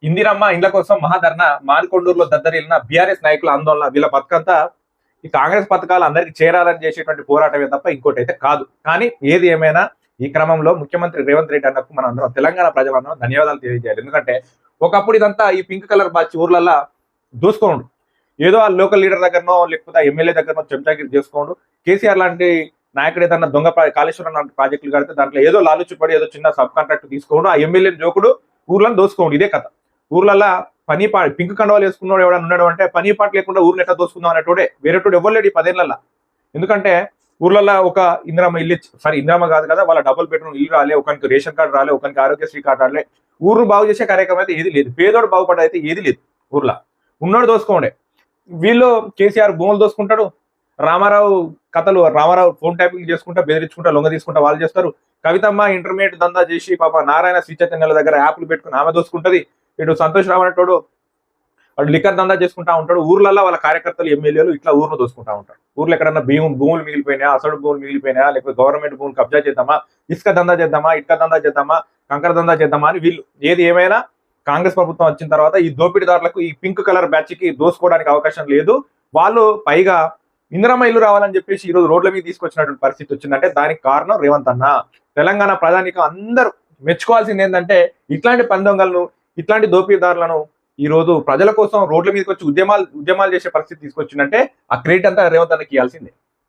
ఇందిరమ్మ ఇండ్ల కోసం మహాధర్ణ, మాన్కొండూరులో దద్దరిల్లిన బీఆర్ఎస్ నాయకుల ఆందోళన. వీళ్ళ బతుకంతా ఈ కాంగ్రెస్ పథకాలు అందరికీ చేరాలని చేసేటువంటి పోరాటమే తప్ప ఇంకోటి అయితే కాదు. కానీ ఏది ఏమైనా ఈ క్రమంలో ముఖ్యమంత్రి రేవంత్ రెడ్డి అన్నకు మనం అందరం తెలంగాణ ప్రజలందరం ధన్యవాదాలు తెలియజేయాలి. ఎందుకంటే ఒకప్పుడు ఇదంతా ఈ పింక్ కలర్ బాచి ఊర్లల్లో దోసుకోండు, ఏదో ఆ లోకల్ లీడర్ దగ్గరనో లేకపోతే ఆ ఎమ్మెల్యే దగ్గరనో చెంచాగిరి చేసుకోండు. కేసీఆర్ లాంటి నాయకుడు ఏదన్నా దొంగ కాళేశ్వరం లాంటి ప్రాజెక్టులు కడితే దాంట్లో ఏదో లాలుచిపడి ఏదో చిన్న సబ్ కాంట్రాక్ట్ తీసుకోండు, ఆ ఎమ్మెల్యేని జోకుడు, ఊర్లను దోసుకోండు. ఇదే కథ. ఊర్లల్లో పని పింక్ కండవాలు వేసుకున్నాడు ఎవడన్నా ఉన్నాడు అంటే పని పాట లేకుండా ఊర్లు ఎట్లా దోసుకుందాం అనేటోడే, వేరేటోడు ఇవ్వలేడు ఈ 10 ఏళ్లలో. ఎందుకంటే ఊర్లలో ఒక ఇందిరమ్మ ఇల్లు, సారీ ఇందిరమ్మ కాదు కదా, వాళ్ళ డబుల్ బెడ్రూమ్ ఇల్లు రాలే, ఒకరికి రేషన్ కార్డు రాలే, ఒకరికి ఆరోగ్యశ్రీ కార్డు రాలే, ఊరు బాగు చేసే కార్యక్రమం అయితే ఏది లేదు, పేదోడు బాగుపడేది అయితే ఏది లేదు. ఊర్లో ఉన్నోడు దోసుకోండే. వీళ్ళు కేసీఆర్ భూములు దోసుకుంటాడు, రామారావు కథలు, రామారావు ఫోన్ ట్యాపింగ్ చేసుకుంటా బెదిరించుకుంటా లొంగ తీసుకుంటా వాళ్ళు చేస్తారు. కవితమ్మ ఇంటర్మీడియట్ దందా చేసి పాప నారాయణ శ్రీ చైతన్యాల దగ్గర యాప్లు పెట్టుకుని ఆమె దోసుకుంటది. ఇటు సంతోష్ రావు అనేటోడు వాడు లిక్కర్ దందా చేసుకుంటా ఉంటాడు. ఊర్లలో వాళ్ళ కార్యకర్తలు ఎమ్మెల్యేలు ఇట్లా ఊర్ను దోసుకుంటా ఉంటారు. ఊర్లో ఎక్కడన్నా భూములు మిగిలిపోయినా, అసలు భూములు మిగిలిపోయినా, లేకపోతే గవర్నమెంట్ భూములు కబ్జా చేద్దామా, ఇసుక దందా చేద్దామా, ఇటుక దందా చేద్దామా, కంకర దందా చేద్దామా అని వీళ్ళు. ఏది ఏమైనా కాంగ్రెస్ ప్రభుత్వం వచ్చిన తర్వాత ఈ దోపిడీదారులకు ఈ పింక్ కలర్ బ్యాచ్ కి దోసుకోవడానికి అవకాశం లేదు. వాళ్ళు పైగా ఇందిరమ్మ ఇల్లు రావాలని చెప్పేసి ఈ రోజు రోడ్ల మీద తీసుకొచ్చినటువంటి పరిస్థితి వచ్చిందంటే దానికి కారణం రేవంత్ అన్న. తెలంగాణ ప్రజానికం అందరూ మెచ్చుకోవాల్సింది ఏంటంటే ఇట్లాంటి పందొంగలను, ఇట్లాంటి దోపిడీదారులను ఈ రోజు ప్రజల కోసం రోడ్ల మీదకి వచ్చి ఉద్యమాలు చేసే పరిస్థితి తీసుకొచ్చిందంటే ఆ క్రెడిట్ అంతా రేవంత్ అన్నకి ఇవ్వాల్సిందే.